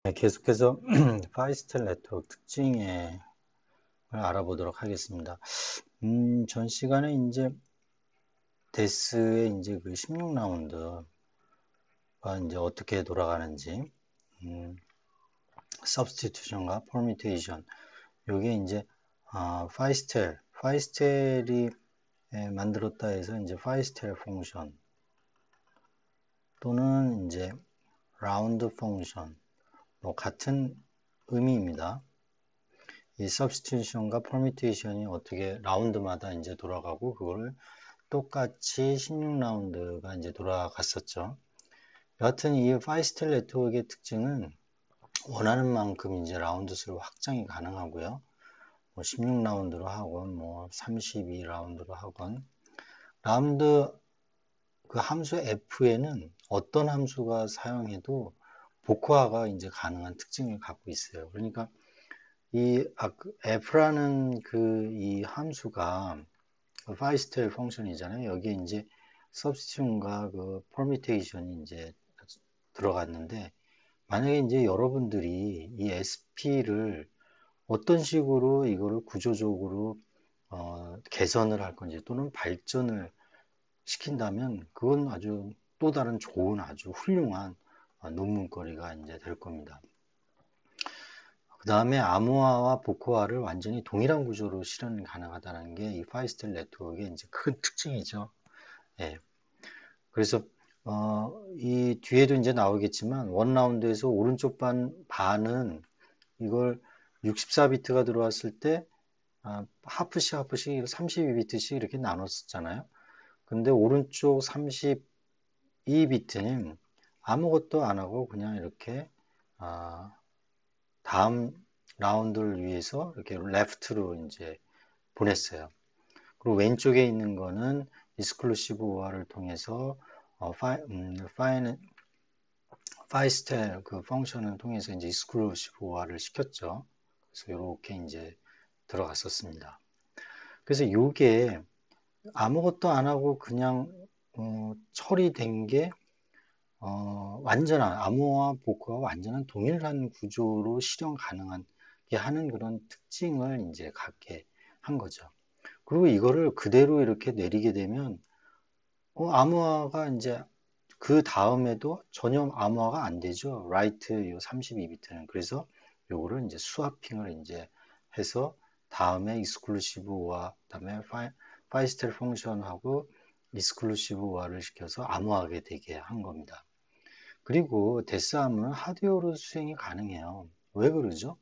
네, 계속해서 파이스텔 네트워크 특징을 알아보도록 하겠습니다. 전 시간에 이제 데스의 이제 그 16라운드가 이제 어떻게 돌아가는지, 서브스티튜션과 퍼뮤테이션, 요게 이제 파이스텔이 만들었다 해서 이제 파이스텔 펑션 또는 이제 라운드 펑션 뭐 같은 의미입니다. 이 substitution과 permutation이 어떻게 라운드마다 이제 돌아가고 그거를 똑같이 16라운드가 이제 돌아갔었죠. 여하튼 이 파이스텔 네트워크의 특징은 원하는 만큼 이제 라운드 수를 확장이 가능하고요. 뭐 16라운드로 하건 뭐 32라운드로 하건 라운드 그 함수 f에는 어떤 함수가 사용해도 복호화가 이제 가능한 특징을 갖고 있어요. 그러니까 이 f라는 그 이 함수가 파이스텔 펑션이잖아요. 여기에 이제 substitution과 그 permutation이 이제 들어갔는데 만약에 이제 여러분들이 이 SP를 어떤 식으로 이거를 구조적으로 개선을 할 건지 또는 발전을 시킨다면 그건 아주 또 다른 좋은 아주 훌륭한 논문거리가 이제 될 겁니다. 그 다음에 암호화와 복호화를 완전히 동일한 구조로 실현 가능하다는 게 이 파이스텔 네트워크의 이제 큰 특징이죠. 예. 그래서 이 뒤에도 이제 나오겠지만 원 라운드에서 오른쪽 반은 이걸 64비트가 들어왔을 때 하프씩 32비트씩 이렇게 나눴었잖아요. 근데 오른쪽 32비트는 아무것도 안 하고 그냥 이렇게 다음 라운드를 위해서 이렇게 레프트로 이제 보냈어요. 그리고 왼쪽에 있는 거는 익스클루시브 OR을 통해서 파이스텔 그 펑션을 통해서 이제 익스클루시브 OR를 시켰죠. 그래서 이렇게 이제 들어갔었습니다. 그래서 이게 아무것도 안 하고 그냥 처리된 게 완전한 암호화 복호와 완전한 동일한 구조로 실현 가능한 게 하는 그런 특징을 이제 갖게 한 거죠. 그리고 이거를 그대로 이렇게 내리게 되면 암호화가 이제 그 다음에도 전혀 암호화가 안 되죠. write 요 32비트는. 그래서 요거를 이제 스와핑을 이제 해서 다음에 exclusive OR, 그다음에 파이스텔 펑션하고 exclusive OR를 시켜서 암호화하게 되게 한 겁니다. 그리고 데스암은 하드웨어로 수행이 가능해요. 왜 그러죠?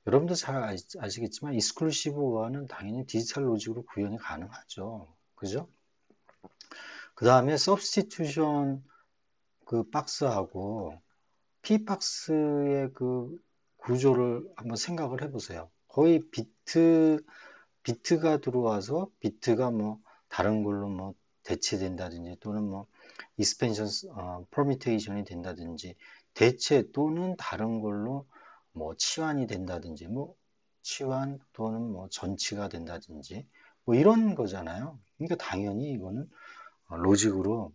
여러분도 잘 아시겠지만 익스클루시브 OR는 당연히 디지털 로직으로 구현이 가능하죠. 그죠? 그 다음에 서브스티튜션 그 박스하고 P박스의 그 구조를 한번 생각을 해보세요. 거의 비트가 들어와서 비트가 뭐 다른 걸로 뭐 대체된다든지 또는 뭐 익스펜션 퍼미테이션이 된다든지 대체 또는 다른 걸로 뭐 치환이 된다든지 뭐 치환 또는 뭐 전치가 된다든지 뭐 이런 거잖아요. 그러니까 당연히 이거는 로직으로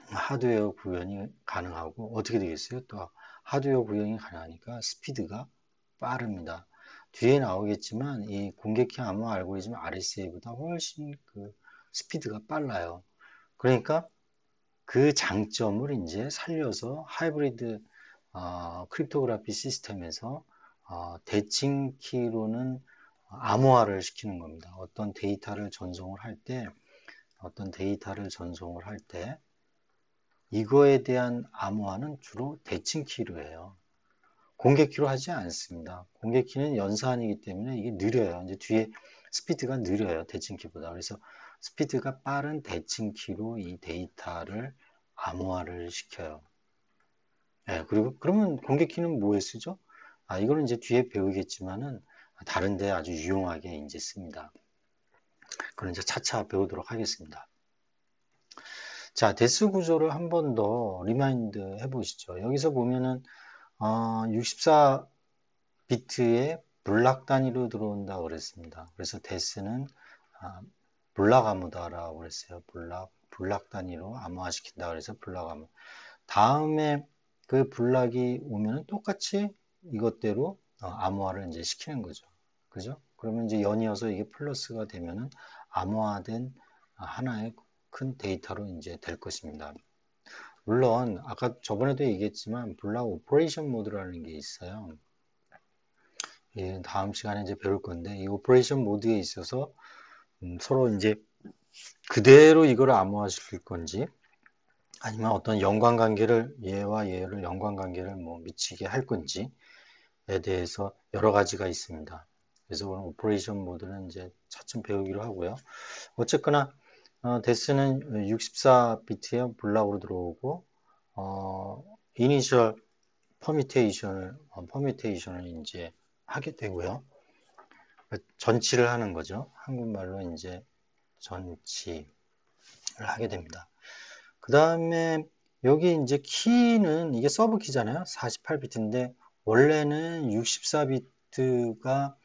하드웨어 구현이 가능하고 어떻게 되겠어요? 또 하드웨어 구현이 가능하니까 스피드가 빠릅니다. 뒤에 나오겠지만 이 공개키 암호 알고리즘 RSA보다 훨씬 그 스피드가 빨라요. 그러니까 그 장점을 이제 살려서 하이브리드 크립토그래피 시스템에서 대칭 키로는 암호화를 시키는 겁니다. 어떤 데이터를 전송을 할 때 이거에 대한 암호화는 주로 대칭 키로 해요. 공개 키로 하지 않습니다. 공개 키는 연산이기 때문에 이게 느려요. 이제 뒤에 스피드가 느려요. 대칭 키보다. 그래서 스피드가 빠른 대칭 키로 이 데이터를 암호화를 시켜요. 예, 그리고 그러면 공개 키는 뭐에 쓰죠? 이거는 이제 뒤에 배우겠지만은 다른데 아주 유용하게 이제 씁니다. 그건 이제 차차 배우도록 하겠습니다. 자, 대수 구조를 한 번 더 리마인드 해보시죠. 여기서 보면은 64비트의 블락 단위로 들어온다 그랬습니다. 그래서 대수는 블락 암호다라고 그랬어요. 블락 단위로 암호화시킨다 그래서 블락 암호. 다음에 그 블락이 오면은 똑같이 이것대로 암호화를 이제 시키는 거죠. 그죠? 그러면 이제 연이어서 이게 플러스가 되면은 암호화된 하나의 큰 데이터로 이제 될 것입니다. 물론 아까 저번에도 얘기했지만 블락 오퍼레이션 모드라는 게 있어요. 예, 다음 시간에 이제 배울 건데 이 오퍼레이션 모드에 있어서 서로 이제 그대로 이걸 암호화시킬 건지 아니면 어떤 연관관계를 얘와 얘를 연관관계를 뭐 미치게 할 건지에 대해서 여러 가지가 있습니다. 그래서 오늘 오퍼레이션 모드는 이제 차츰 배우기로 하고요. 어쨌거나 데스는 64비트의 블락으로 들어오고 이니셜 퍼미테이션을 이제 하게 되고요. 전치를 하는 거죠. 한국말로 이제 전치를 하게 됩니다. 그 다음에 여기 이제 키는 이게 서브 키잖아요. 48비트인데 원래는 64비트가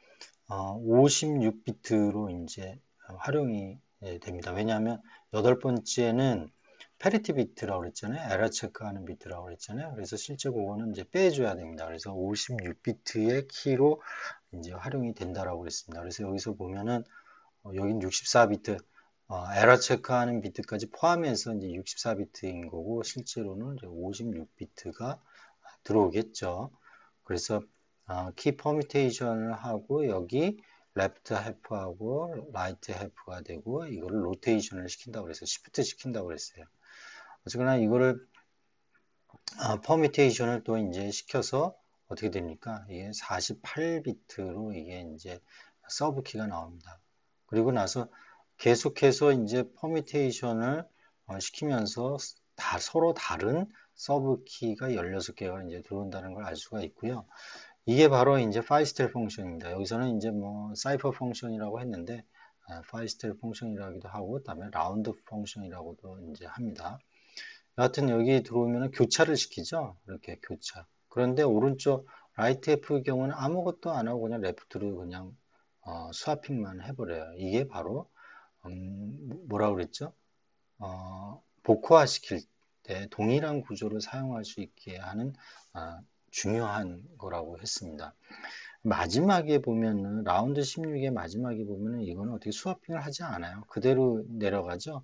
56비트로 이제 활용이 됩니다. 왜냐하면 여덟 번째는 페리티 비트라고 그랬잖아요. 에러 체크하는 비트라고 그랬잖아요. 그래서 실제 그거는 이제 빼줘야 됩니다. 그래서 56비트의 키로 이제 활용이 된다라고 그랬습니다. 그래서 여기서 보면은 여긴 64비트 에러 체크하는 비트까지 포함해서 이제 64비트인 거고 실제로는 56비트가 들어오겠죠. 그래서 키 퍼미테이션을 하고 여기 레프트 해프하고 라이트 해프가 되고 이거를 로테이션을 시킨다고 그래서 시프트 시킨다고 그랬어요. 어쨌거나 이거를 퍼미테이션을 또 이제 시켜서 어떻게 됩니까? 이게 48비트로 이게 이제 서브 키가 나옵니다. 그리고 나서 계속해서 이제 퍼미테이션을 시키면서 서로 다른 서브 키가 16개가 이제 들어온다는 걸 알 수가 있고요. 이게 바로 이제 파이스텔 펑션입니다. 여기서는 이제 뭐 사이퍼 펑션이라고 했는데 파이스텔 펑션이라고도 하고 그다음에 라운드 펑션이라고도 이제 합니다. 여하튼 여기 들어오면 교차를 시키죠. 이렇게 교차. 그런데 오른쪽 라이트 F의 경우는 아무것도 안 하고 그냥 레프트로 그냥 스와핑만 해버려요. 이게 바로 뭐라 그랬죠? 복호화 시킬 때 동일한 구조를 사용할 수 있게 하는 중요한 거라고 했습니다. 마지막에 보면은 라운드 16의 마지막에 보면은 이거는 어떻게 스와핑을 하지 않아요. 그대로 내려가죠.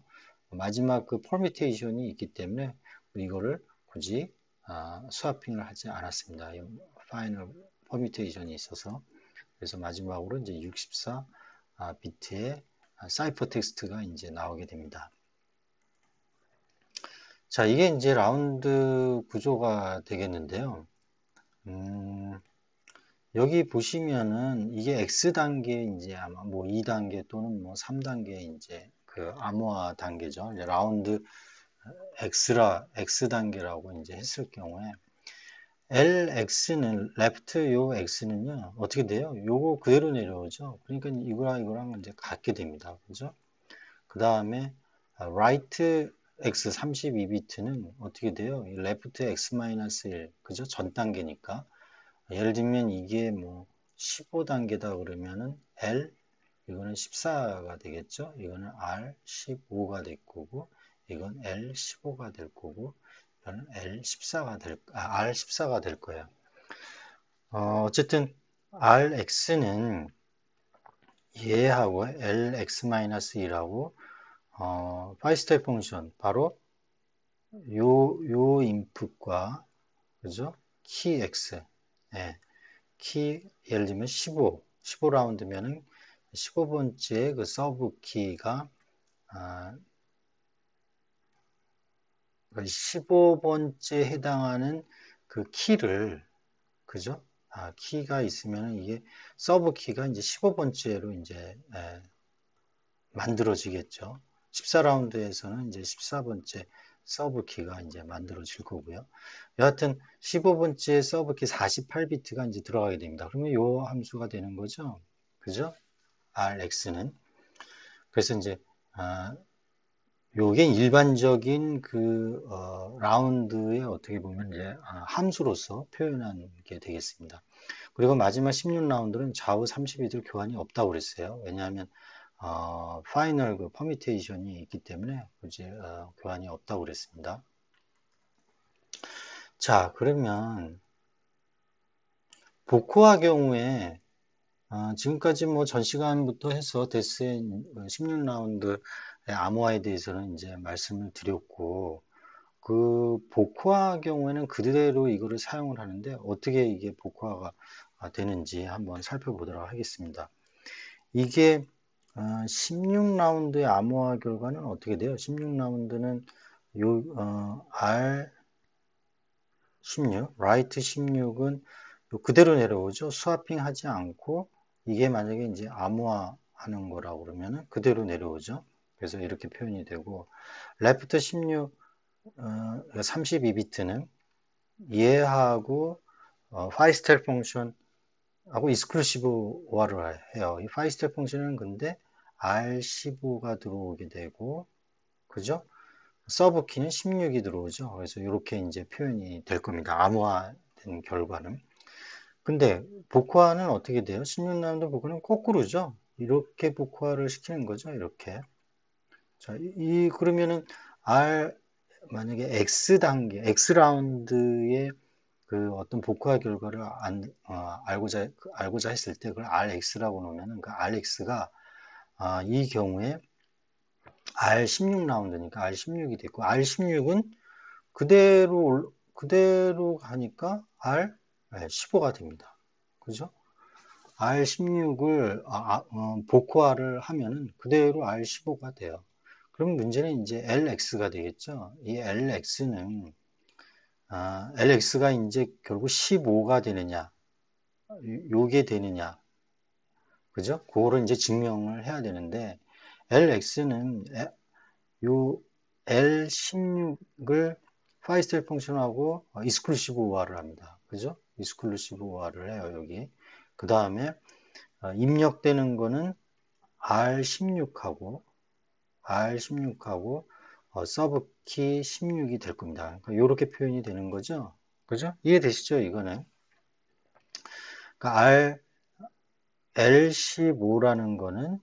마지막 그 퍼미테이션이 있기 때문에 이거를 굳이 스와핑을 하지 않았습니다. 파이널 퍼미테이션이 있어서 그래서 마지막으로 이제 64 비트의 사이퍼 텍스트가 이제 나오게 됩니다. 자, 이게 이제 라운드 구조가 되겠는데요. 여기 보시면은 이게 X 단계 이제 아마 뭐 2단계 또는 뭐 3단계 이제 그 암호화 단계죠. 이제 라운드 X 단계라고 이제 했을 경우에 LX는 레프트 요 X는요 어떻게 돼요? 요거 그대로 내려오죠. 그러니까 이거랑 이제 같게 됩니다. 그죠? 그 다음에 right X 32비트는 어떻게 돼요? 레프트 X-1 그죠? 전 단계니까 예를 들면 이게 뭐 15단계다 그러면은 L 이거는 14가 되겠죠. 이거는 R 15가 될 거고 이건 L 15가 될 거고 이거는 L 14가 R 14가 될 거예요. 어쨌든 RX는 얘하고 LX-2라고 파이스텔 펑션 바로 요 인풋과 그죠? 키 X 예. 키 예를 들면 15라운드면은 15번째 그 서브 키가 15번째 해당하는 그 키를 그죠? 키가 있으면 이게 서브 키가 이제 15번째로 이제 만들어지겠죠. 14라운드에서는 이제 14번째 서브 키가 이제 만들어질 거고요. 여하튼 15번째 서브 키 48비트가 이제 들어가게 됩니다. 그러면 요 함수가 되는 거죠. 그죠? RX는. 그래서 이제, 요게 일반적인 그, 라운드의 어떻게 보면 이제, 함수로서 표현한 게 되겠습니다. 그리고 마지막 16라운드는 좌우 32들 교환이 없다고 그랬어요. 왜냐하면 파이널 그 퍼미테이션이 있기 때문에 굳이 교환이 없다고 그랬습니다. 자, 그러면 복호화 경우에 지금까지 뭐 전 시간부터 해서 데스의 16라운드의 암호화에 대해서는 이제 말씀을 드렸고, 그 복호화 경우에는 그대로 이거를 사용을 하는데 어떻게 이게 복호화가 되는지 한번 살펴보도록 하겠습니다. 이게 16라운드의 암호화 결과는 어떻게 돼요? 16라운드는 R16, 라이트 16은 그대로 내려오죠. 스와핑 하지 않고 이게 만약에 이제 암호화 하는 거라고 그러면은 그대로 내려오죠. 그래서 이렇게 표현이 되고 레프트 16, 32비트는 얘하고 파이스텔 펑션하고 익스클루시브화를 해요. 이 파이스텔 펑션은 근데 R15가 들어오게 되고, 그죠? 서브키는 16이 들어오죠. 그래서 이렇게 이제 표현이 될 겁니다. 암호화된 결과는. 근데 복화는 어떻게 돼요? 16라운드 복화는 거꾸로죠. 이렇게 복화를 시키는 거죠. 이렇게. 자, 그러면은 만약에 X 라운드의 그 어떤 복화 결과를 알고자 했을 때 그걸 RX라고 놓으면은 그 RX가 이 경우에 R16라운드니까 R16이 됐고 R16은 그대로 가니까 R15가 됩니다. 그죠? R16을 복호화를 하면은 그대로 R15가 돼요. 그럼 문제는 이제 LX가 되겠죠. 이 LX가 이제 결국 15가 되느냐, 요게 되느냐, 그죠? 그거를 이제 증명을 해야 되는데, LX는 요 L16을 파이스텔 펑션하고 익스클루시브화를 합니다. 그죠? 익스클루시브화를 해요, 여기. 그 다음에 입력되는 거는 R16하고 서브키 16이 될 겁니다. 그러니까 이렇게 표현이 되는 거죠. 그죠? 이해되시죠? 이거는. 그러니까 L15라는 거는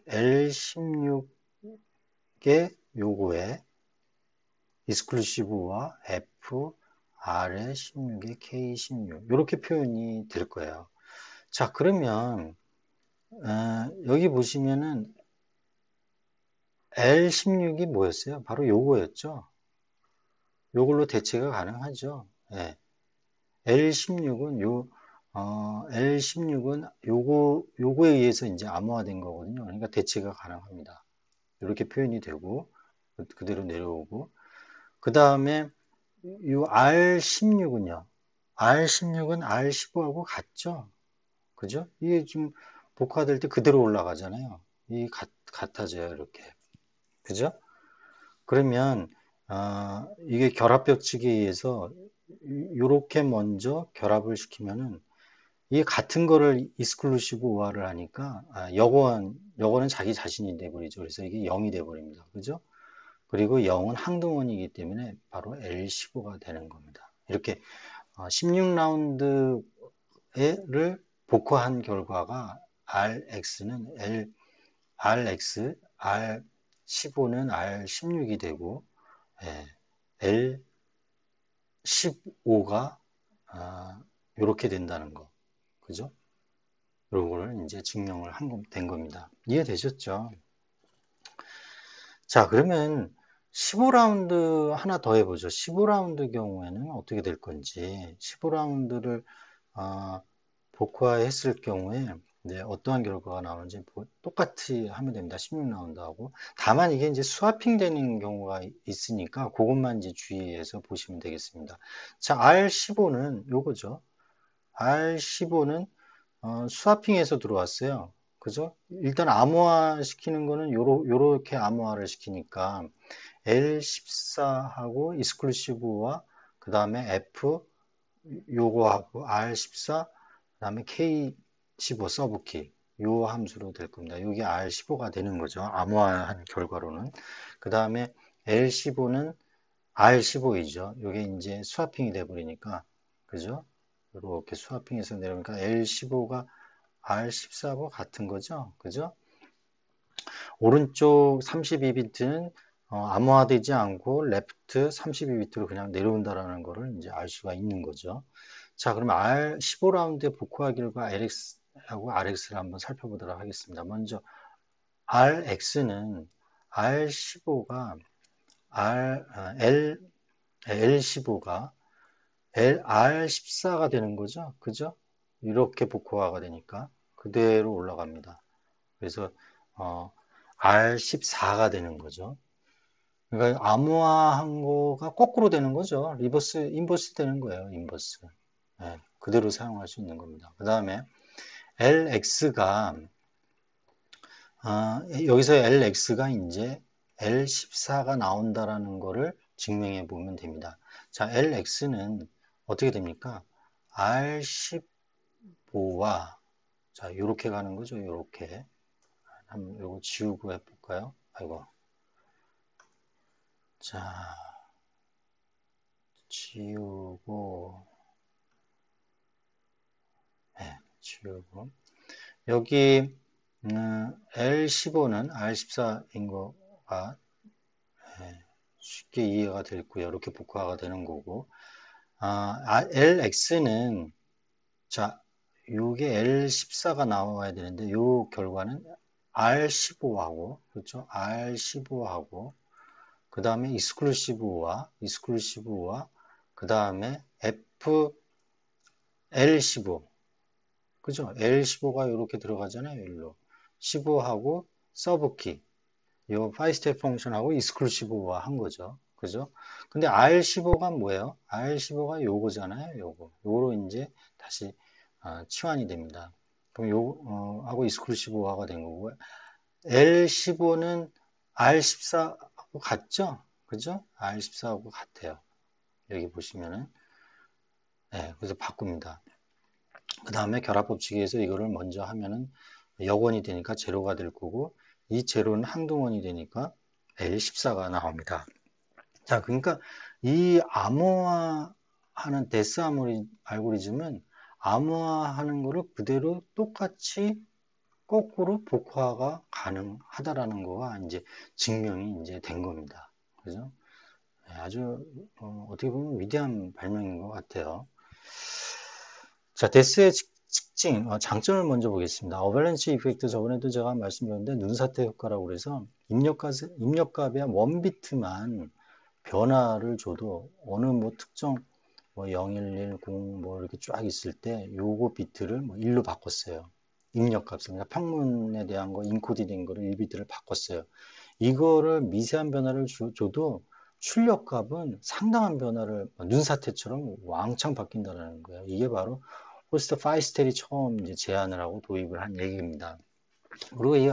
L16의 요거에 익스클루시브와 F, R의 16의 K16 이렇게 표현이 될 거예요. 자, 그러면 여기 보시면은 L16이 뭐였어요? 바로 요거였죠. 요걸로 대체가 가능하죠. 예. L16은 요거에 의해서 이제 암호화된 거거든요. 그러니까 대체가 가능합니다. 이렇게 표현이 되고, 그대로 내려오고, 그 다음에 이 R16은요. R16은 R15하고 같죠? 그죠? 이게 좀 복화될 때 그대로 올라가잖아요. 같아져요, 이렇게. 그죠? 그러면, 이게 결합벽칙에 의해서 이렇게 먼저 결합을 시키면은 이게 같은 거를 익스클루시브화를 하니까, 여거는 자기 자신이 돼버리죠. 그래서 이게 0이 돼버립니다. 그죠? 그리고 0은 항등원이기 때문에 바로 L15가 되는 겁니다. 이렇게 16라운드를 복화한 결과가 RX, R15는 R16이 되고, L15가 이렇게 된다는 거. 그죠? 요거를 이제 증명을 된 겁니다. 이해되셨죠? 자, 그러면 15라운드 하나 더 해보죠. 15라운드 경우에는 어떻게 될 건지, 15라운드를 복화했을 경우에 어떠한 결과가 나오는지 똑같이 하면 됩니다. 16라운드하고. 다만 이게 이제 스와핑 되는 경우가 있으니까 그것만 이제 주의해서 보시면 되겠습니다. 자, R15는 요거죠. R15는 스와핑에서 들어왔어요. 그죠? 일단 암호화 시키는 거는 요렇게 암호화를 시키니까 L14하고 익스클루시브와 그 다음에 F 요거하고 R14 그 다음에 K15 서브키 요 함수로 될 겁니다. 여기 R15가 되는 거죠. 암호화한 결과로는. 그 다음에 L15는 R15이죠. 요게 이제 스와핑이 돼 버리니까 그죠? 이렇게 스와핑해서 내려오니까 L15가 R14하고 같은 거죠. 그죠? 오른쪽 32비트는 암호화되지 않고 레프트 32비트로 그냥 내려온다라는 거를 이제 알 수가 있는 거죠. 자, 그럼 R 15라운드의 복호화 결과 LX하고 RX를 한번 살펴보도록 하겠습니다. 먼저 RX는 R15가 L15가 R14가 되는 거죠. 그죠? 이렇게 복호화가 되니까 그대로 올라갑니다. 그래서 R14가 되는 거죠. 그러니까 암호화한 거가 거꾸로 되는 거죠. 리버스, 인버스 되는 거예요. 인버스. 네, 그대로 사용할 수 있는 겁니다. 그 다음에 LX가 여기서 LX가 이제 L14가 나온다라는 거를 증명해 보면 됩니다. 자, LX는 어떻게 됩니까? R15와 자, 이렇게 가는 거죠. 이렇게 한번 이거 지우고 해볼까요? 아이고, 자, 지우고, 네, 지우고. 여기 L15는 R14인 거가 쉽게 이해가 됐고요. 이렇게 복화가 되는 거고, LX는 자, 요게 L14가 나와야 되는데 요 결과는 R15하고 그렇죠? R15하고 그 다음에 익스클루시브와 그 다음에 FL15 그죠? L15가 이렇게 들어가잖아요. 일로 15하고 서브키 요 5스텝 펑션하고 익스클루시브와 한 거죠. 그죠? 근데 R15가 뭐예요? R15가 요거잖아요. 요거로 이제 다시 치환이 됩니다. 그럼 하고 익스클루시브화가 된 거고 L15는 R14하고 같죠? 그죠? R14하고 같아요. 여기 보시면은 네, 그래서 바꿉니다. 그 다음에 결합법칙에서 이거를 먼저 하면은 역원이 되니까 제로가 될 거고 이 제로는 항등원이 되니까 L14가 나옵니다. 자, 그러니까 이 암호화하는 데스 알고리즘은 암호화하는 거를 그대로 똑같이 거꾸로 복화가 가능하다라는 거가 이제 증명이 이제 된 겁니다. 그죠? 네, 아주 어떻게 보면 위대한 발명인 것 같아요. 자, 데스의 특징, 장점을 먼저 보겠습니다. 어밸런치 이펙트 저번에도 제가 말씀드렸는데 눈사태 효과라고 그래서 입력값의 원비트만 변화를 줘도 어느 뭐 특정 뭐 0110 뭐 이렇게 쫙 있을 때 요거 비트를 뭐 1로 바꿨어요. 입력값을 그러니까 평문에 대한 거 인코딩 된 거를 1비트를 바꿨어요. 이거를 미세한 변화를 줘도 출력값은 상당한 변화를 눈사태처럼 왕창 바뀐다는 거예요. 이게 바로 호스트 파이스텔이 처음 이제 제안을 하고 도입을 한 얘기입니다. 그리고 이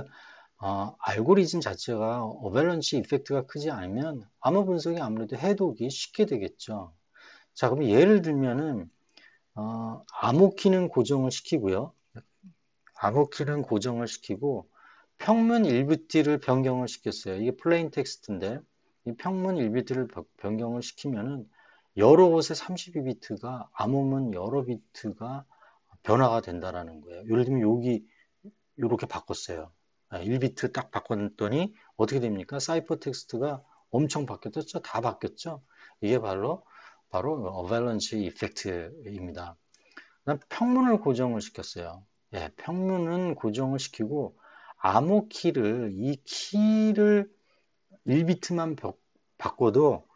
알고리즘 자체가 어밸런치 이펙트가 크지 않으면 암호 분석이 아무래도 해독이 쉽게 되겠죠. 자, 그럼 예를 들면은 암호키는 고정을 시키고요. 암호키는 고정을 시키고 평문 1비트를 변경을 시켰어요. 이게 플레인 텍스트인데 이 평문 1비트를 변경을 시키면은 여러 곳에 32비트가 암호문 여러 비트가 변화가 된다라는 거예요. 예를 들면 여기 이렇게 바꿨어요. 1비트 딱 바꿨더니 어떻게 됩니까? 사이퍼 텍스트가 엄청 바뀌었죠? 다 바뀌었죠? 이게 바로 어밸런치 이펙트입니다. 그다음 평문을 고정을 시켰어요. 예, 평문은 고정을 시키고 이 키를 1비트만 바꿔도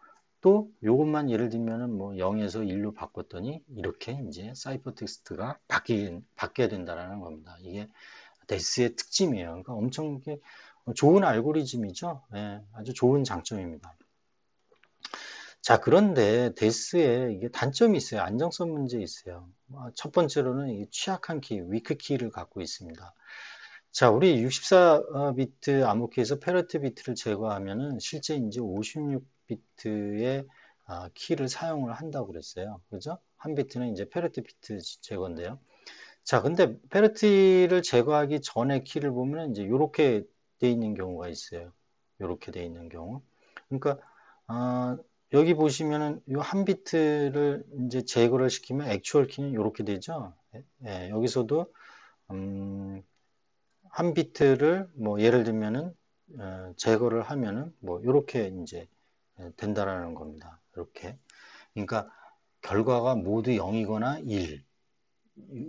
또 요것만 예를 들면은 뭐 0에서 1로 바꿨더니 이렇게 이제 사이퍼 텍스트가 바뀌어야 된다라는 겁니다. 이게 데스의 특징이에요. 그러니까 엄청 좋은 알고리즘이죠. 예, 아주 좋은 장점입니다. 자, 그런데 데스에 이게 단점이 있어요. 안정성 문제 있어요. 첫 번째로는 이 취약한 키, 위크 키를 갖고 있습니다. 자, 우리 64비트 암호키에서 페러트 비트를 제거하면은 실제 이제 56비트의 키를 사용을 한다고 그랬어요. 그죠? 한 비트는 이제 페러트 비트 제거인데요. 자, 근데 페러티를 제거하기 전에 키를 보면 이제 이렇게 돼 있는 경우가 있어요. 이렇게 돼 있는 경우. 그러니까 어, 여기 보시면은 이 한 비트를 이제 제거를 시키면 액추얼 키는 이렇게 되죠. 예, 여기서도 한 비트를 뭐 예를 들면은 제거를 하면은 뭐 이렇게 이제 된다라는 겁니다. 이렇게. 그러니까 결과가 모두 0이거나 1,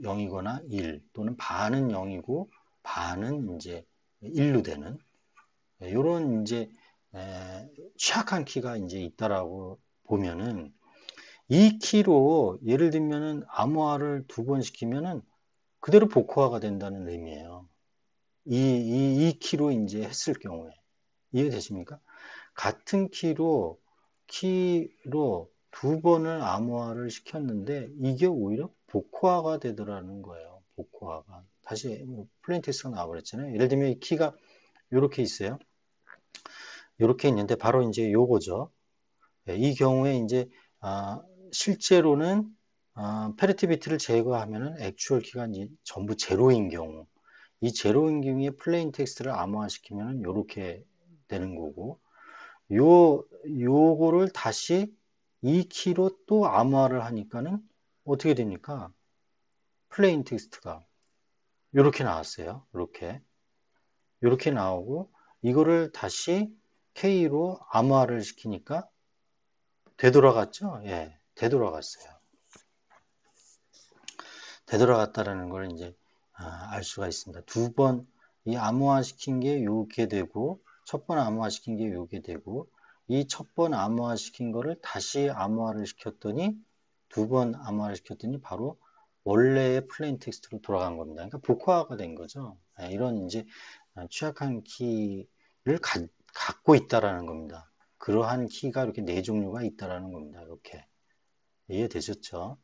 0이거나 1 또는 반은 0이고 반은 이제 1로 되는 이런 이제 취약한 키가 이제 있다라고 보면은 이 키로 예를 들면은 암호화를 2번 시키면은 그대로 복호화가 된다는 의미예요. 이 키로 이제 했을 경우에 이해되십니까? 같은 키로 2번을 암호화를 시켰는데 이게 오히려 복호화가 되더라는 거예요. 복호화가. 다시 플레인텍스트가 나와버렸잖아요. 예를 들면 이 키가 이렇게 있어요. 이렇게 있는데 바로 이제 요거죠. 이 경우에 이제 실제로는 페리티 비트를 제거하면은 액추얼 키가 이제 전부 제로인 경우, 이 제로인 경우에 플레인 텍스트를 암호화시키면은 이렇게 되는 거고, 요거를 다시 이 키로 또 암호화를 하니까는 어떻게 됩니까? 플레인 텍스트가 이렇게 나왔어요. 이렇게 나오고 이거를 다시 K로 암호화를 시키니까 되돌아갔죠? 예, 되돌아갔어요. 되돌아갔다라는 걸 이제 알 수가 있습니다. 2번 이 암호화 시킨 게 요게 되고 첫 번 암호화 시킨 게 요게 되고 이 첫 번 암호화 시킨 거를 다시 암호화를 시켰더니 2번 암호화를 시켰더니 바로 원래의 플레인 텍스트로 돌아간 겁니다. 그러니까 복화가 된 거죠. 이런 이제 취약한 키를 갖고 있다라는 겁니다. 그러한 키가 이렇게 네 종류가 있다라는 겁니다. 이렇게 이해되셨죠?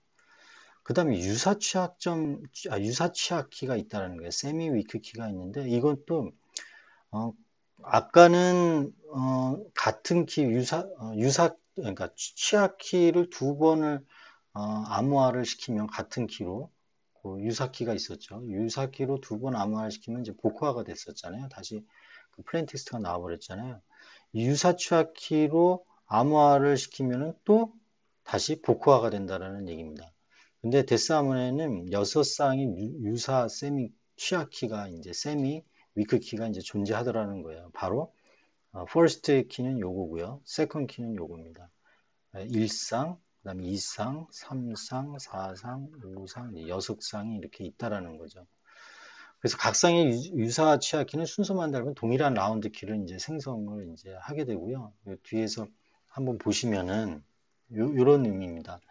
그 다음에 유사 취약 키가 있다는 거예요. 세미 위크 키가 있는데 이것도 어, 아까는 같은 키 그러니까 취약 키를 2번을 암호화를 시키면 같은 키로 그 유사 키가 있었죠. 유사 키로 2번 암호화를 시키면 이제 복호화가 됐었잖아요. 다시 그 플레인 텍스트가 나와버렸잖아요. 유사 취약 키로 암호화를 시키면은 또 다시 복호화가 된다라는 얘기입니다. 근데 데스아모네는 6쌍의 유사 세미 취약 키가 이제 세미 위크 키가 이제 존재하더라는 거예요. 바로 first 키는 요거고요. second 키는 요겁니다. 1쌍, 그다음에 2쌍, 3쌍, 4쌍, 5쌍, 6쌍이 이렇게 있다라는 거죠. 그래서 각 쌍의 유사 취약 키는 순서만 달면 동일한 라운드 키를 이제 생성을 이제 하게 되고요. 뒤에서 한번 보시면은 요런 의미입니다.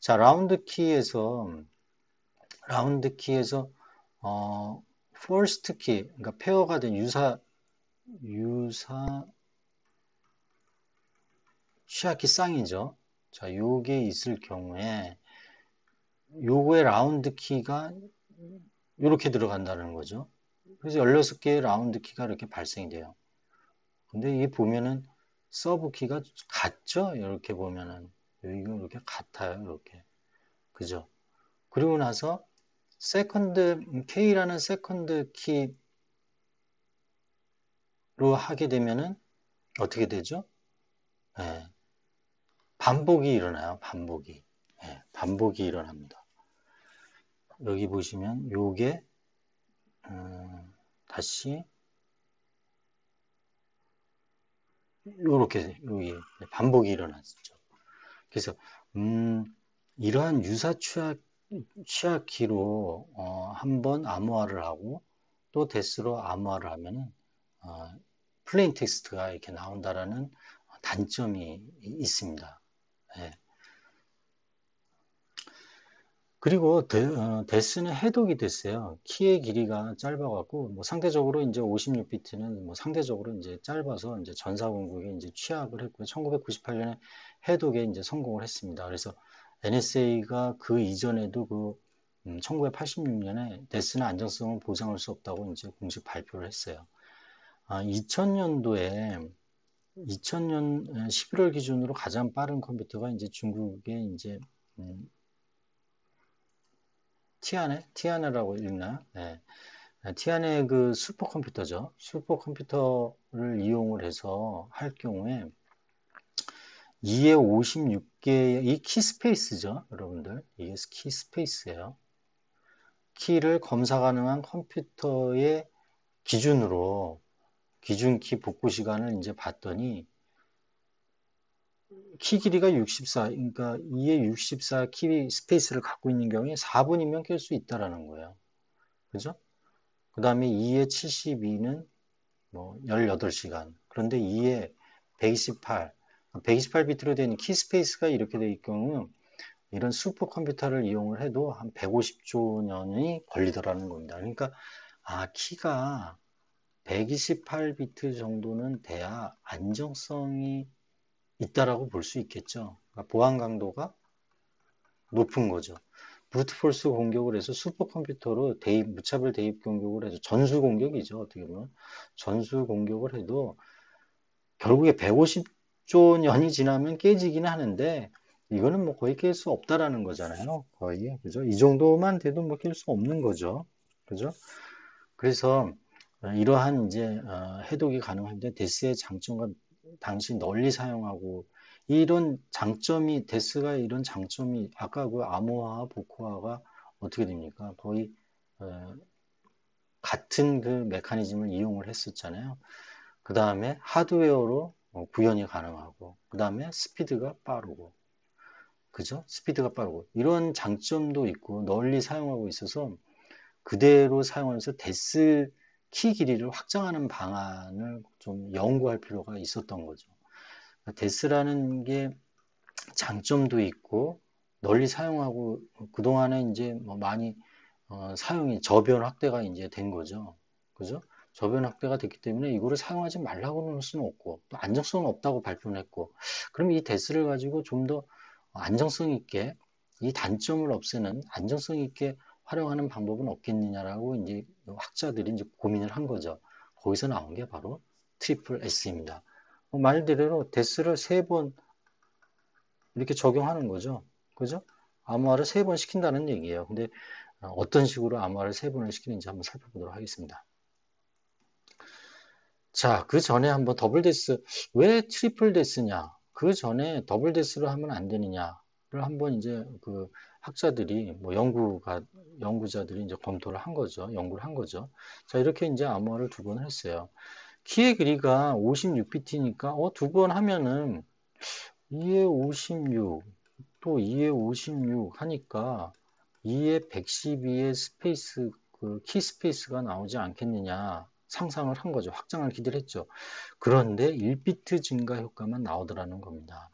자, 라운드 키에서 first 키, 그러니까 페어가 된 유사 취약키 쌍이죠. 자, 요게 있을 경우에 요거의 라운드 키가 이렇게 들어간다는 거죠. 그래서 16개의 라운드 키가 이렇게 발생이 돼요. 근데 이게 보면은 서브 키가 같죠? 이렇게 보면은 여기가 이렇게 같아요. 이렇게. 그죠? 그리고 나서 K라는 세컨드 키로 하게 되면은 어떻게 되죠? 예, 반복이 일어나요. 반복이 일어납니다. 여기 보시면 요게 다시 요렇게 여기 반복이 일어났죠. 그래서 이러한 유사 취약키로 한번 암호화를 하고 또 데스로 암호화를 하면은 플레인 텍스트가 이렇게 나온다라는 단점이 있습니다. 예. 그리고 데스는 해독이 됐어요. 키의 길이가 짧아갖고 뭐 상대적으로 이제 56비트는 뭐 상대적으로 이제 짧아서 이제 전사공국에 이제 취약을 했고요. 1998년에 해독에 이제 성공을 했습니다. 그래서 NSA가 그 이전에도 1986년에 데스는 안정성을 보장할 수 없다고 이제 공식 발표를 했어요. 2000년 11월 기준으로 가장 빠른 컴퓨터가 이제 중국의 이제 티아네라고 읽나요? 네. 티아네 그 슈퍼컴퓨터죠. 슈퍼컴퓨터를 이용을 해서 할 경우에 2에 56개, 이 키스페이스죠, 여러분들. 이게 키스페이스예요. 키를 검사 가능한 컴퓨터의 기준으로 기준 키 복구 시간을 이제 봤더니 키 길이가 64, 그러니까 2의 64 키 스페이스를 갖고 있는 경우에 4분이면 깰 수 있다라는 거예요. 그죠? 그 다음에 2의 72는 뭐 18시간. 그런데 2의 128, 128비트로 되는 키 스페이스가 이렇게 될 경우 이런 슈퍼컴퓨터를 이용을 해도 한 150조 년이 걸리더라는 겁니다. 그러니까 키가 128비트 정도는 돼야 안정성이 있다라고 볼 수 있겠죠. 그러니까 보안 강도가 높은 거죠. 브루트포스 공격을 해서 슈퍼컴퓨터로 무차별 대입 공격을 해서 전수 공격이죠. 어떻게 보면 전수 공격을 해도 결국에 150조 년이 지나면 깨지긴 하는데 이거는 뭐 거의 깰 수 없다라는 거잖아요. 거의 그죠? 이 정도만 돼도 뭐 깰 수 없는 거죠. 그죠? 그래서 이러한 이제 해독이 가능한데 데스의 장점과 당시 널리 사용하고 이런 장점이 데스가 이런 장점이 아까 그 암호화와 복호화가 어떻게 됩니까? 거의 같은 그 메커니즘을 이용을 했었잖아요. 그 다음에 하드웨어로 구현이 가능하고 그 다음에 스피드가 빠르고 그죠? 스피드가 빠르고 이런 장점도 있고 널리 사용하고 있어서 그대로 사용하면서 데스 키 길이를 확장하는 방안을 좀 연구할 필요가 있었던 거죠. 데스라는 게 장점도 있고 널리 사용하고 그동안에 이제 뭐 많이 사용이 저변 확대가 이제 된 거죠. 그죠? 저변 확대가 됐기 때문에 이거를 사용하지 말라고는 할 수는 없고 또 안정성은 없다고 발표를 했고 그럼 이 데스를 가지고 좀 더 안정성 있게 이 단점을 없애는 안정성 있게 활용하는 방법은 없겠느냐라고 이제 학자들이 이제 고민을 한 거죠. 거기서 나온 게 바로 트리플 S입니다. 말대로 데스를 3번 이렇게 적용하는 거죠. 그죠? 암호화를 3번 시킨다는 얘기예요. 근데 어떤 식으로 암호화를 3번을 시키는지 한번 살펴보도록 하겠습니다. 자, 그 전에 한번 더블 데스, 왜 트리플 데스냐? 그 전에 더블 데스로 하면 안 되느냐를 한번 이제 그 학자들이, 뭐 연구자들이 이제 검토를 한 거죠. 연구를 한 거죠. 자, 이렇게 이제 암호화를 2번 했어요. 키의 길이가 56비트니까, 2번 하면은 2에 56, 또 2에 56 하니까 2에 112의 스페이스, 그 키 스페이스가 나오지 않겠느냐 상상을 한 거죠. 확장을 기대를 했죠. 그런데 1비트 증가 효과만 나오더라는 겁니다.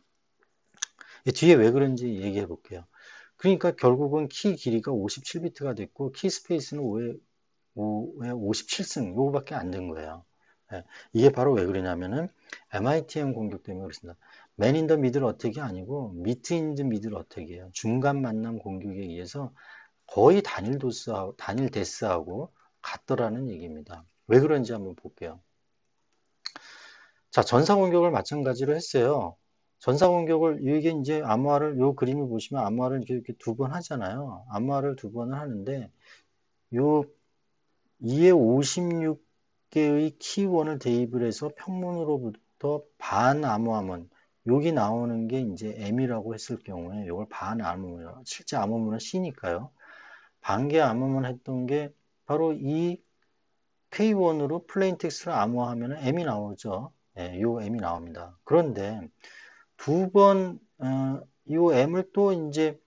뒤에 왜 그런지 얘기해 볼게요. 그러니까 결국은 키 길이가 57비트가 됐고 키 스페이스는 5에 57승 요거밖에 안 된 거예요. 예, 이게 바로 왜 그러냐면은 MITM 공격 때문에 그렇습니다. 맨 인 더 미들 어택이 아니고 미트 인 더 미들 어택이에요. 중간 만남 공격에 의해서 거의 단일 데스하고 같더라는 얘기입니다. 왜 그런지 한번 볼게요. 자, 전사 공격을 마찬가지로 했어요. 전사 공격을 이게 이제 암호화를 요 그림을 보시면 암호화를 이렇게 2번 하잖아요. 암호화를 2번을 하는데 요 2에 56개의 키원을 대입을 해서 평문으로부터 반암호화문 여기 나오는 게 이제 M이라고 했을 경우에 이걸 반암호문 실제 암호문은 C니까요. 반개 암호문 했던 게 바로 이 K1으로 플레인 텍스트를 암호화하면 M이 나오죠. 예, 요 M이 나옵니다. 그런데 2번 요 M을 또 이제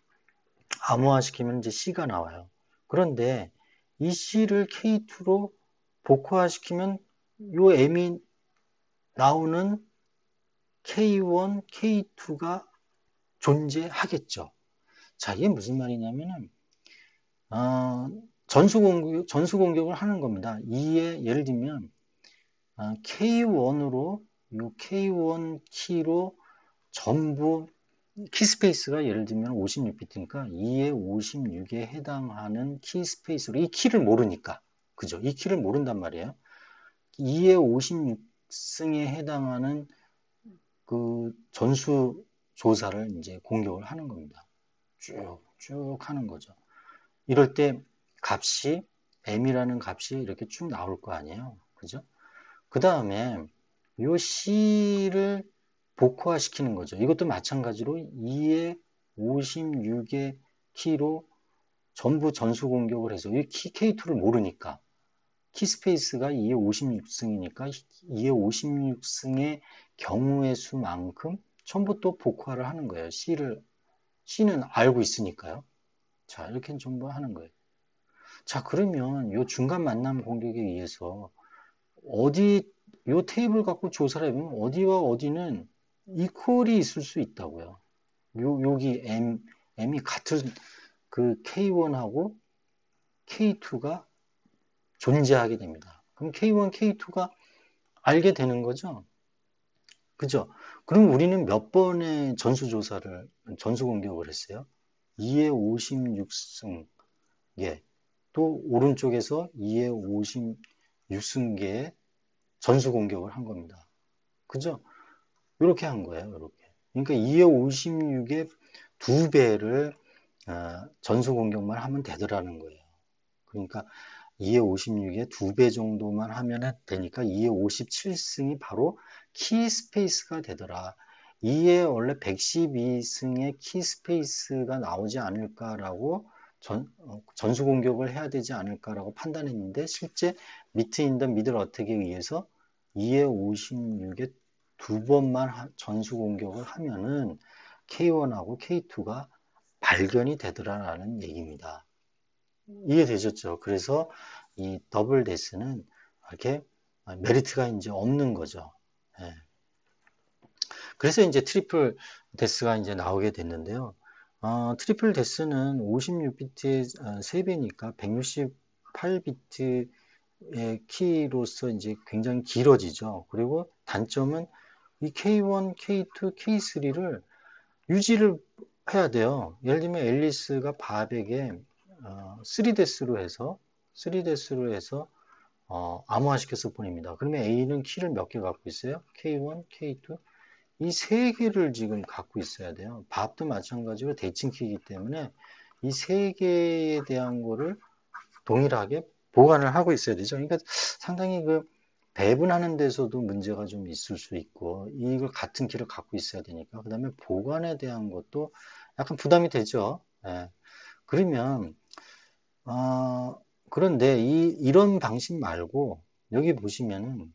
암호화시키면 이제 C가 나와요. 그런데 이 C를 K2로 복화시키면 요 M이 나오는 K1, K2가 존재하겠죠. 자, 이게 무슨 말이냐면은 전수 공격을 하는 겁니다. 이에 예를 들면 K1으로 요 K1 키로 전부 키 스페이스가 예를 들면 56비트니까 2의 56에 해당하는 키 스페이스로 이 키를 모르니까 그죠? 이 키를 모른단 말이에요. 2의 56승에 해당하는 그 전수 조사를 이제 공격을 하는 겁니다. 쭉 하는 거죠. 이럴 때 값이 m이라는 값이 이렇게 쭉 나올 거 아니에요. 그죠? 그 다음에 요 c를 복호화 시키는 거죠. 이것도 마찬가지로 2의 56의 키로 전부 전수 공격을 해서 이 키 K2를 모르니까 키스페이스가 2의 56승이니까 2의 56승의 경우의 수만큼 전부 또 복화를 하는 거예요. C는 알고 있으니까요. 자, 이렇게 전부 하는 거예요. 자, 그러면 이 중간 만남 공격에 의해서 요 테이블 갖고 조사를 해보면 어디와 어디는 이퀄이 있을 수 있다고요. 여기 M이 같은 그 K1하고 K2가 존재하게 됩니다. 그럼 K1, K2가 알게 되는 거죠. 그죠? 그럼 우리는 몇 번의 전수 공격을 했어요? 2의 56승, 예. 또 오른쪽에서 2의 56승계의 전수 공격을 한 겁니다. 그죠? 이렇게 한 거예요. 이렇게. 그러니까 2의 56의 두 배를 전수 공격만 하면 되더라는 거예요. 그러니까 2의 56의 두 배 정도만 하면 되니까 2의 57승이 바로 키스페이스가 되더라. 2의 원래 112승의 키스페이스가 나오지 않을까라고 전수 공격을 해야 되지 않을까라고 판단했는데 실제 미드 미들 어택에 의해서 2의 56의 두 번만 전수 공격을 하면은 K1하고 K2가 발견이 되더라라는 얘기입니다. 이해되셨죠? 그래서 이 더블 데스는 이렇게 메리트가 이제 없는 거죠. 예. 그래서 이제 트리플 데스가 이제 나오게 됐는데요. 트리플 데스는 56비트의 3배니까 168비트의 키로서 이제 굉장히 길어지죠. 그리고 단점은 이 K1, K2, K3를 유지를 해야 돼요. 예를 들면 앨리스가 바백에 3데스로 해서 암호화시켜서 보냅니다. 그러면 A는 키를 몇 개 갖고 있어요? K1, K2, 이 세 개를 지금 갖고 있어야 돼요. 밥도 마찬가지로 대칭키이기 때문에 이 세 개에 대한 거를 동일하게 보관을 하고 있어야 되죠. 그러니까 상당히 그 배분하는 데서도 문제가 좀 있을 수 있고 이걸 같은 키를 갖고 있어야 되니까 그 다음에 보관에 대한 것도 약간 부담이 되죠. 예. 그러면 그런데 이런 방식 말고 여기 보시면은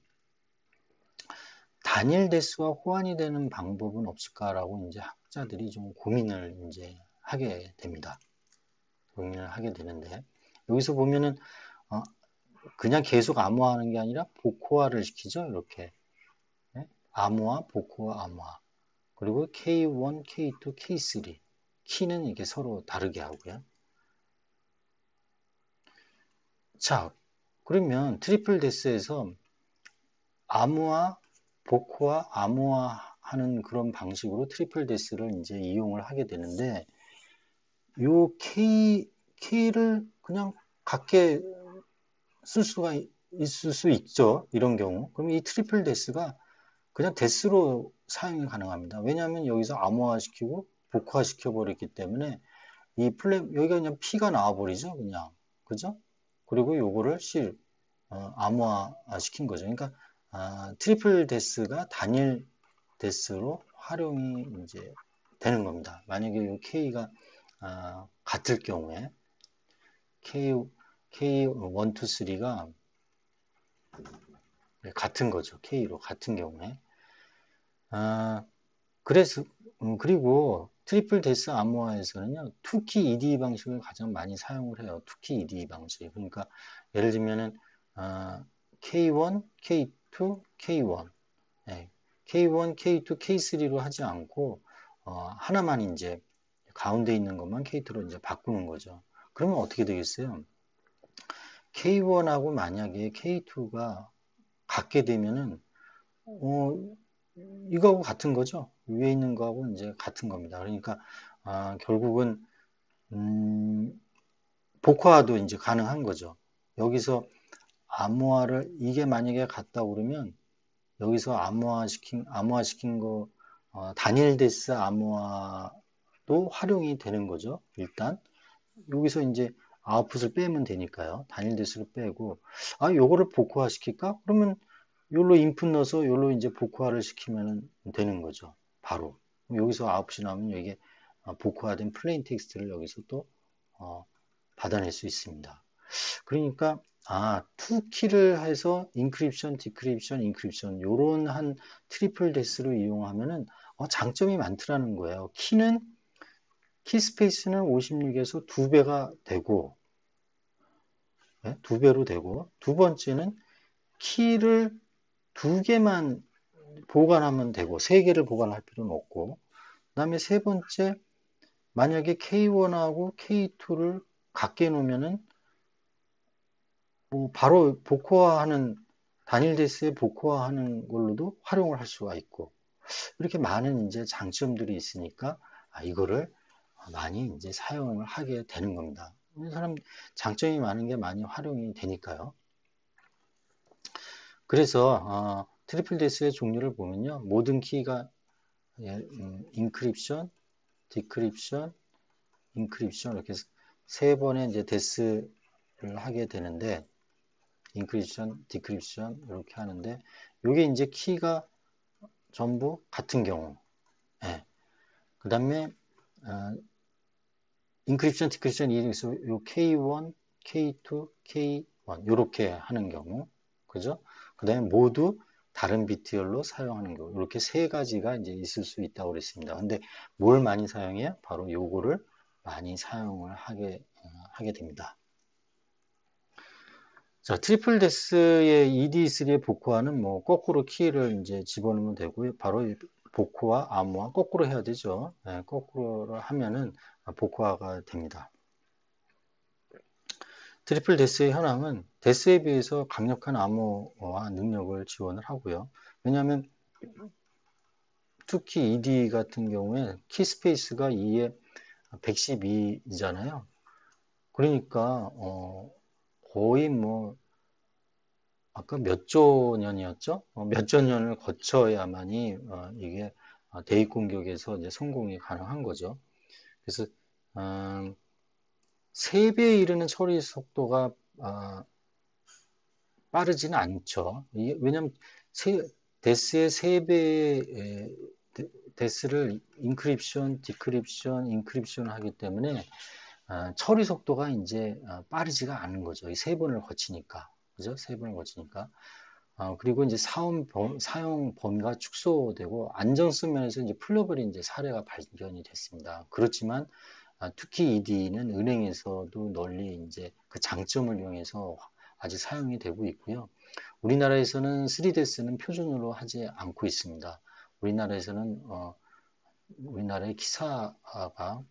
단일 대수와 호환이 되는 방법은 없을까라고 이제 학자들이 좀 고민을 이제 하게 됩니다. 고민을 하게 되는데 여기서 보면은 그냥 계속 암호화하는 게 아니라 복호화를 시키죠. 이렇게 네? 암호화, 복호화, 암호화. 그리고 K1, K2, K3 키는 이게 서로 다르게 하고요. 자, 그러면 트리플 데스에서 암호화, 복호화, 암호화 하는 그런 방식으로 트리플 데스를 이제 이용을 하게 되는데 요 K를 그냥 같게 쓸 수가 있을 수 있죠. 이런 경우. 그럼 이 트리플 데스가 그냥 데스로 사용이 가능합니다. 왜냐하면 여기서 암호화 시키고 복화 시켜 버렸기 때문에 여기가 그냥 P가 나와 버리죠. 그냥. 그죠? 그리고 요거를 암호화 시킨 거죠. 그러니까 트리플 데스가 단일 데스로 활용이 이제 되는 겁니다. 만약에 이 K가 같을 경우에 K1, 2, 3가 같은 거죠. K로 같은 경우에. 그래서 그리고 트리플 데스 암호화에서는요. 투키 EDE 방식을 가장 많이 사용을 해요. 투키 EDE 방식. 그러니까 예를 들면은 K1, K2, K1 K1, K2, K3로 하지 않고 하나만 이제 가운데 있는 것만 K2로 이제 바꾸는 거죠. 그러면 어떻게 되겠어요? K1하고 만약에 K2가 같게 되면은 이거하고 같은 거죠. 위에 있는 거하고 이제 같은 겁니다. 그러니까 결국은 복화도 이제 가능한 거죠. 여기서 암호화를 이게 만약에 같다 그러면 여기서 암호화시킨 거 단일 데스 암호화도 활용이 되는 거죠. 일단 여기서 이제 아웃풋을 빼면 되니까요. 단일 데스를 빼고 요거를 복화화 시킬까? 그러면 요로 인풋 넣어서 요로 이제 복화를 시키면 되는 거죠. 바로. 여기서 아웃풋이 나오면 이게 복화된 플레인 텍스트를 여기서 또 받아낼 수 있습니다. 그러니까 투키를 해서 인크립션, 디크립션, 인크립션 요런 한 트리플 데스로 이용하면은 장점이 많더라는 거예요. 키 스페이스는 56에서 2배가 되고, 네? 2배로 되고, 두 번째는 키를 2개만 보관하면 되고, 3개를 보관할 필요는 없고, 그 다음에 세 번째, 만약에 K1하고 K2를 같게 놓으면은 뭐 바로 복호화하는 단일 데스에 복호화하는 걸로도 활용을 할 수가 있고 이렇게 많은 이제 장점들이 있으니까 이거를 많이 이제 사용을 하게 되는 겁니다. 이 사람 장점이 많은 게 많이 활용이 되니까요. 그래서 트리플 데스의 종류를 보면요, 모든 키가 인크립션, 디크립션, 인크립션 이렇게 세 번의 이제 데스를 하게 되는데 인크립션, 디크립션 이렇게 하는데 이게 이제 키가 전부 같은 경우 예. 그 다음에 인크립션, 디크립션 이중에서 요 K1, K2, K1 이렇게 하는 경우 그죠? 그 다음에 모두 다른 비트열로 사용하는 경우 이렇게 세 가지가 이제 있을 수 있다고 그랬습니다. 근데 뭘 많이 사용해요? 바로 요거를 많이 사용을 하게 됩니다. 자, 트리플 데스의 ED3의 복호화는 뭐 거꾸로 키를 이제 집어넣으면 되고요. 바로 복호화, 암호화 거꾸로 해야 되죠. 네, 거꾸로 하면은 복호화가 됩니다. 트리플 데스의 현황은 데스에 비해서 강력한 암호화 능력을 지원을 하고요. 왜냐하면 특히 ED 같은 경우에 키 스페이스가 2에 112이잖아요. 그러니까 거의 뭐 아까 몇 조 년이었죠? 몇 조 년을 거쳐야만이 이게 대입 공격에서 이제 성공이 가능한 거죠. 그래서 3배에 이르는 처리 속도가 빠르지는 않죠. 왜냐하면 데스의 3배의 데스를 인크립션, 디크립션, 인크립션 하기 때문에 처리 속도가 이제 빠르지가 않은 거죠. 이 3번을 거치니까. 그죠? 3번을 거치니까. 그리고 이제 사용 범위가 축소되고 안전성 면에서 이제 풀려버린 이제 사례가 발견이 됐습니다. 그렇지만 특히 ED는 은행에서도 널리 이제 그 장점을 이용해서 아직 사용이 되고 있고요. 우리나라에서는 3데스는 표준으로 하지 않고 있습니다. 우리나라에서는 우리나라의 기사가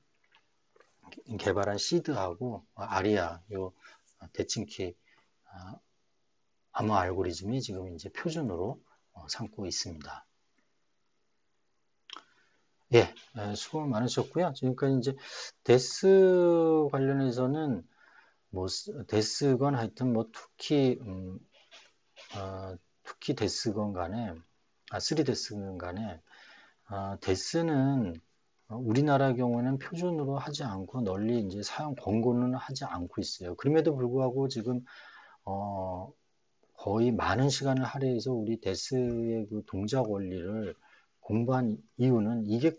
개발한 시드하고 아리아 요 대칭키 암호 알고리즘이 지금 이제 표준으로 삼고 있습니다. 예, 수고 많으셨고요. 지금까지 이제 데스 관련해서는 뭐 데스건 하여튼 뭐 투키 데스건 간에 3데스건 간에 데스는 우리나라 경우에는 표준으로 하지 않고 널리 이제 사용 권고는 하지 않고 있어요. 그럼에도 불구하고 지금 거의 많은 시간을 할애해서 우리 데스의 그 동작 원리를 공부한 이유는 이게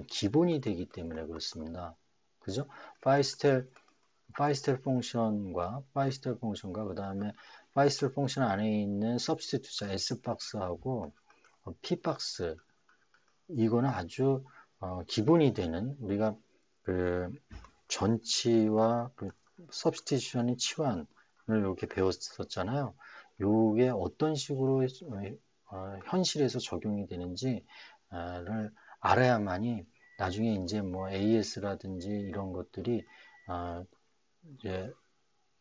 기본이 되기 때문에 그렇습니다. 그죠? 파이스텔 펑션과 그 다음에 파이스텔 펑션 안에 있는 서브스티투자 S박스하고 P박스 이거는 아주 기본이 되는 우리가 그 전치와 그 서브스티튜션의 치환을 이렇게 배웠었잖아요. 요게 어떤 식으로 현실에서 적용이 되는지를 알아야만이 나중에 이제 뭐 AS라든지 이런 것들이 이제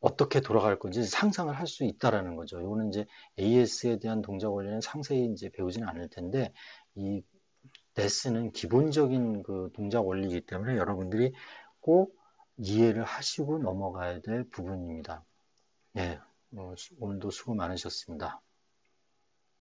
어떻게 돌아갈 건지 상상을 할 수 있다라는 거죠. 이거는 이제 AS에 대한 동작 원리는 상세히 이제 배우지는 않을 텐데 이 데스는 기본적인 그 동작 원리이기 때문에 여러분들이 꼭 이해를 하시고 넘어가야 될 부분입니다. 예, 오늘도 수고 많으셨습니다.